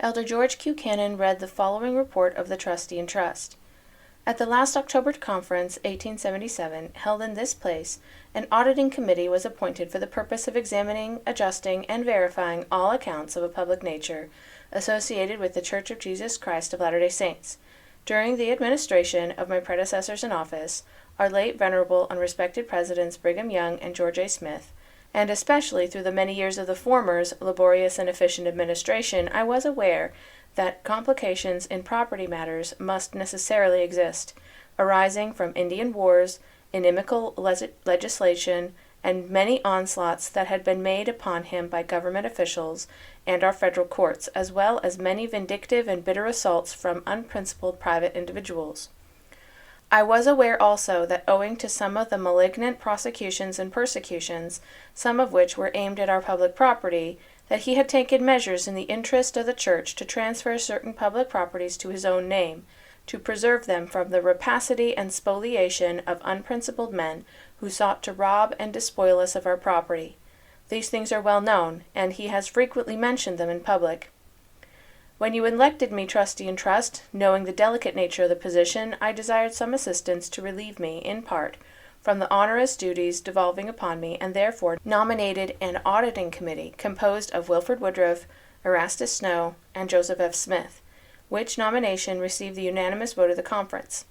Elder George Q. Cannon read the following report of the Trustee and Trust. At the last October Conference, 1877, held in this place, an auditing committee was appointed for the purpose of examining, adjusting, and verifying all accounts of a public nature associated with the Church of Jesus Christ of Latter-day Saints. During the administration of my predecessors in office, our late venerable and respected presidents Brigham Young and George A. Smith, and especially through the many years of the former's laborious and efficient administration, I was aware that complications in property matters must necessarily exist, arising from Indian wars, inimical legislation, and many onslaughts that had been made upon him by government officials and our federal courts, as well as many vindictive and bitter assaults from unprincipled private individuals. I was aware also that owing to some of the malignant prosecutions and persecutions, some of which were aimed at our public property, that he had taken measures in the interest of the Church to transfer certain public properties to his own name, to preserve them from the rapacity and spoliation of unprincipled men who sought to rob and despoil us of our property. These things are well known, and he has frequently mentioned them in public. When you elected me trustee and trust, knowing the delicate nature of the position, I desired some assistance to relieve me, in part, from the onerous duties devolving upon me, and therefore nominated an auditing committee composed of Wilford Woodruff, Erastus Snow, and Joseph F. Smith, which nomination received the unanimous vote of the conference.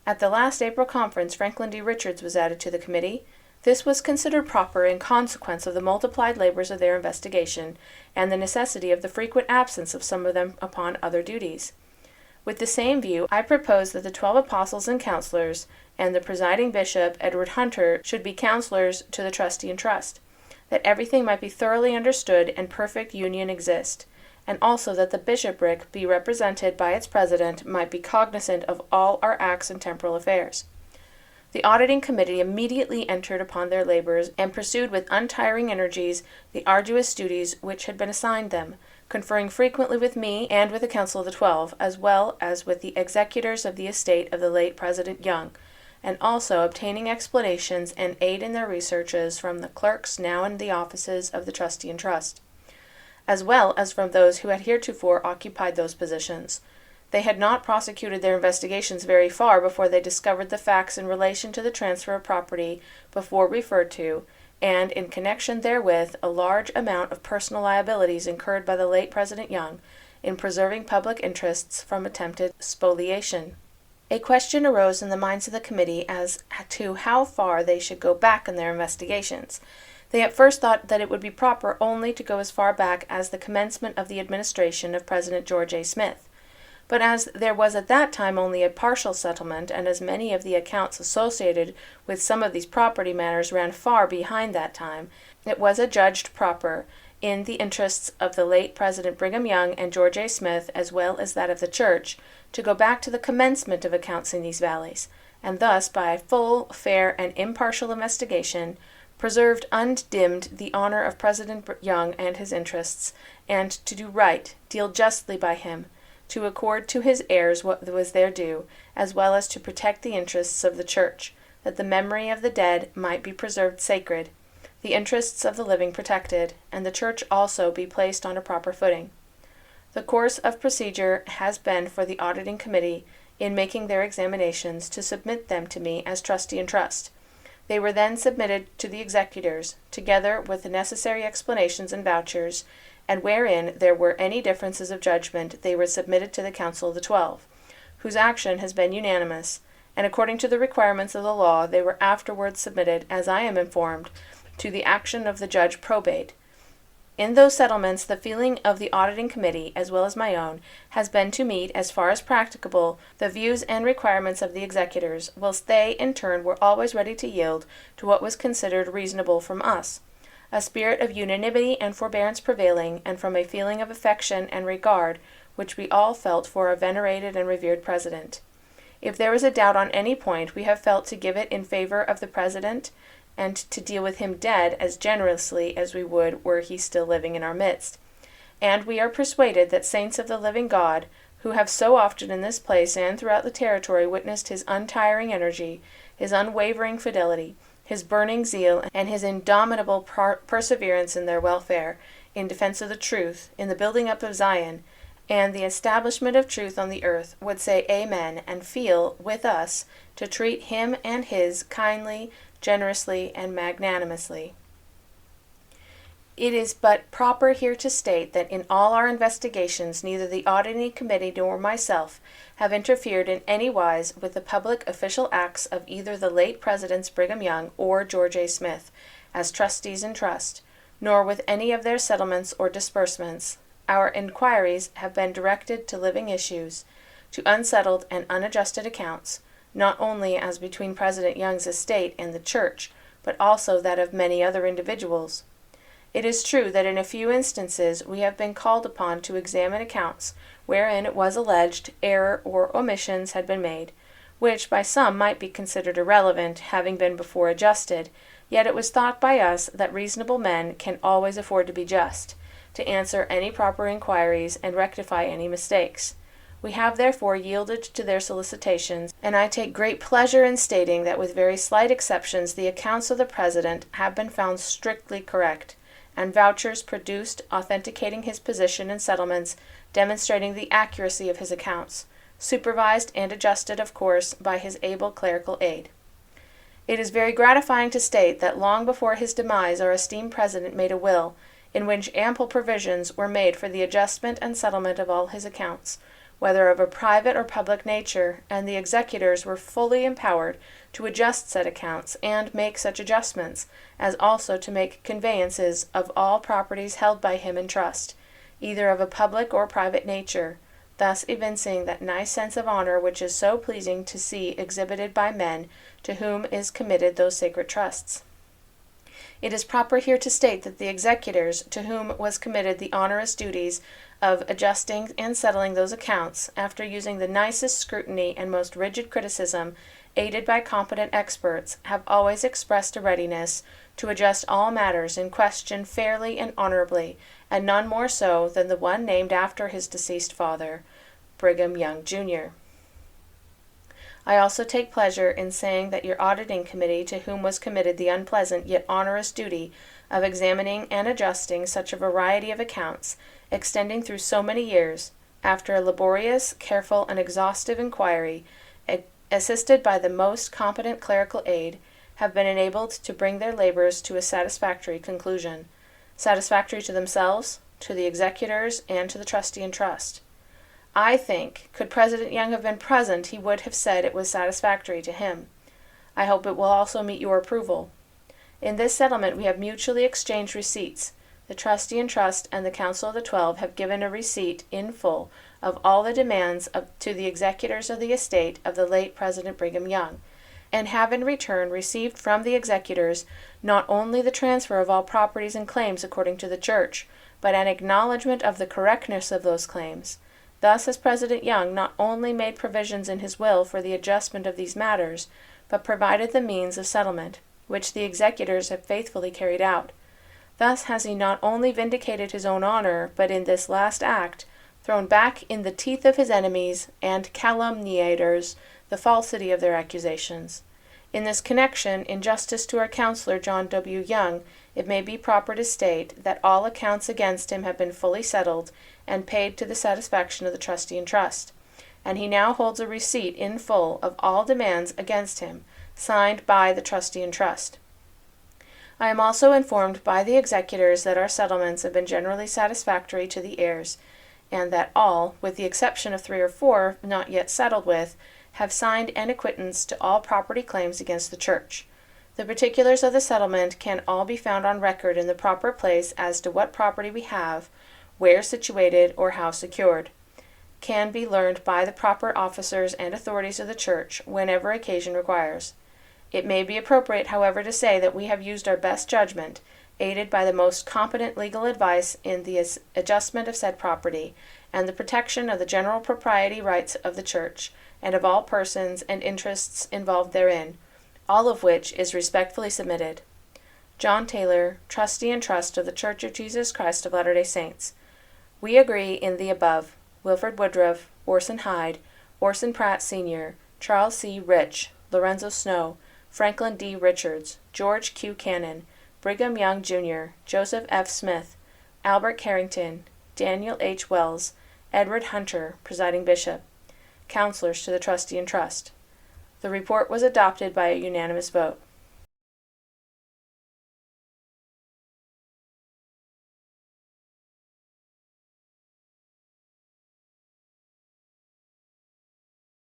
At the last April conference, Franklin D. Richards was added to the committee. This was considered proper in consequence of the multiplied labors of their investigation, and the necessity of the frequent absence of some of them upon other duties. With the same view, I proposed that the 12 apostles and counselors, and the presiding bishop, Edward Hunter, should be counselors to the trustee and trust, that everything might be thoroughly understood and perfect union exist, and also that the bishopric, be represented by its president, might be cognizant of all our acts and temporal affairs. The auditing committee immediately entered upon their labors and pursued with untiring energies the arduous duties which had been assigned them, conferring frequently with me and with the Council of the 12, as well as with the executors of the estate of the late President Young, and also obtaining explanations and aid in their researches from the clerks now in the offices of the trustee and trust, as well as from those who had heretofore occupied those positions. They had not prosecuted their investigations very far before they discovered the facts in relation to the transfer of property before referred to, and, in connection therewith, a large amount of personal liabilities incurred by the late President Young in preserving public interests from attempted spoliation. A question arose in the minds of the committee as to how far they should go back in their investigations. They at first thought that it would be proper only to go as far back as the commencement of the administration of President George A. Smith. But as there was at that time only a partial settlement, and as many of the accounts associated with some of these property matters ran far behind that time, it was adjudged proper, in the interests of the late President Brigham Young and George A. Smith, as well as that of the Church, to go back to the commencement of accounts in these valleys, and thus, by a full, fair, and impartial investigation, preserved undimmed the honor of President Young and his interests, and to do right, deal justly by him, to accord to his heirs what was their due, as well as to protect the interests of the Church, that the memory of the dead might be preserved sacred, the interests of the living protected, and the Church also be placed on a proper footing. The course of procedure has been for the auditing committee, in making their examinations, to submit them to me as trustee and trust. They were then submitted to the executors, together with the necessary explanations and vouchers, and wherein there were any differences of judgment, they were submitted to the Council of the 12, whose action has been unanimous, and according to the requirements of the law, they were afterwards submitted, as I am informed, to the action of the judge probate. In those settlements, the feeling of the auditing committee, as well as my own, has been to meet, as far as practicable, the views and requirements of the executors, whilst they, in turn, were always ready to yield to what was considered reasonable from us. A spirit of unanimity and forbearance prevailing, and from a feeling of affection and regard which we all felt for our venerated and revered President. If there was a doubt on any point, we have felt to give it in favor of the President, and to deal with him dead as generously as we would were he still living in our midst. And we are persuaded that saints of the living God, who have so often in this place and throughout the territory witnessed his untiring energy, his unwavering fidelity, his burning zeal, and his indomitable perseverance in their welfare, in defense of the truth, in the building up of Zion, and the establishment of truth on the earth would say amen and feel, with us, to treat him and his kindly, generously, and magnanimously. It is but proper here to state that in all our investigations neither the Auditing Committee nor myself have interfered in any wise with the public official acts of either the late Presidents Brigham Young or George A. Smith as trustees in trust, nor with any of their settlements or disbursements. Our inquiries have been directed to living issues, to unsettled and unadjusted accounts, not only as between President Young's estate and the Church, but also that of many other individuals. It is true that in a few instances we have been called upon to examine accounts wherein it was alleged error or omissions had been made, which by some might be considered irrelevant, having been before adjusted, yet it was thought by us that reasonable men can always afford to be just, to answer any proper inquiries and rectify any mistakes. We have therefore yielded to their solicitations, and I take great pleasure in stating that with very slight exceptions the accounts of the President have been found strictly correct, and vouchers produced authenticating his position and settlements, demonstrating the accuracy of his accounts, supervised and adjusted, of course, by his able clerical aid. It is very gratifying to state that long before his demise our esteemed President made a will, in which ample provisions were made for the adjustment and settlement of all his accounts, whether of a private or public nature, and the executors were fully empowered to adjust said accounts and make such adjustments, as also to make conveyances of all properties held by him in trust, either of a public or private nature, thus evincing that nice sense of honor which is so pleasing to see exhibited by men to whom is committed those sacred trusts. It is proper here to state that the executors, to whom was committed the onerous duties of adjusting and settling those accounts, after using the nicest scrutiny and most rigid criticism, aided by competent experts, have always expressed a readiness to adjust all matters in question fairly and honorably, and none more so than the one named after his deceased father, Brigham Young, Jr. I also take pleasure in saying that your Auditing Committee, to whom was committed the unpleasant yet onerous duty of examining and adjusting such a variety of accounts, extending through so many years, after a laborious, careful, and exhaustive inquiry, assisted by the most competent clerical aid, have been enabled to bring their labors to a satisfactory conclusion, satisfactory to themselves, to the executors, and to the trustee in trust. I think, could President Young have been present, he would have said it was satisfactory to him. I hope it will also meet your approval. In this settlement we have mutually exchanged receipts. The trustee in trust and the Council of the 12 have given a receipt in full of all the demands to the executors of the estate of the late President Brigham Young, and have in return received from the executors not only the transfer of all properties and claims according to the Church, but an acknowledgment of the correctness of those claims. Thus has President Young not only made provisions in his will for the adjustment of these matters, but provided the means of settlement, which the executors have faithfully carried out. Thus has he not only vindicated his own honor, but in this last act thrown back in the teeth of his enemies and calumniators the falsity of their accusations. In this connection, in justice to our counselor John W. Young, it may be proper to state that all accounts against him have been fully settled and paid to the satisfaction of the trustee in trust, and he now holds a receipt in full of all demands against him, signed by the trustee in trust. I am also informed by the executors that our settlements have been generally satisfactory to the heirs, and that all, with the exception of 3 or 4 not yet settled with, have signed an acquittance to all property claims against the Church. The particulars of the settlement can all be found on record in the proper place as to what property we have, where situated, or how secured, can be learned by the proper officers and authorities of the Church whenever occasion requires. It may be appropriate, however, to say that we have used our best judgment, aided by the most competent legal advice in the adjustment of said property, and the protection of the general propriety rights of the Church, and of all persons and interests involved therein, all of which is respectfully submitted. John Taylor, Trustee in Trust of the Church of Jesus Christ of Latter-day Saints. We agree in the above. Wilford Woodruff, Orson Hyde, Orson Pratt Sr., Charles C. Rich, Lorenzo Snow, Franklin D. Richards, George Q. Cannon, Brigham Young, Jr., Joseph F. Smith, Albert Carrington, Daniel H. Wells, Edward Hunter, presiding bishop. Counselors to the trustee and trust. The report was adopted by a unanimous vote.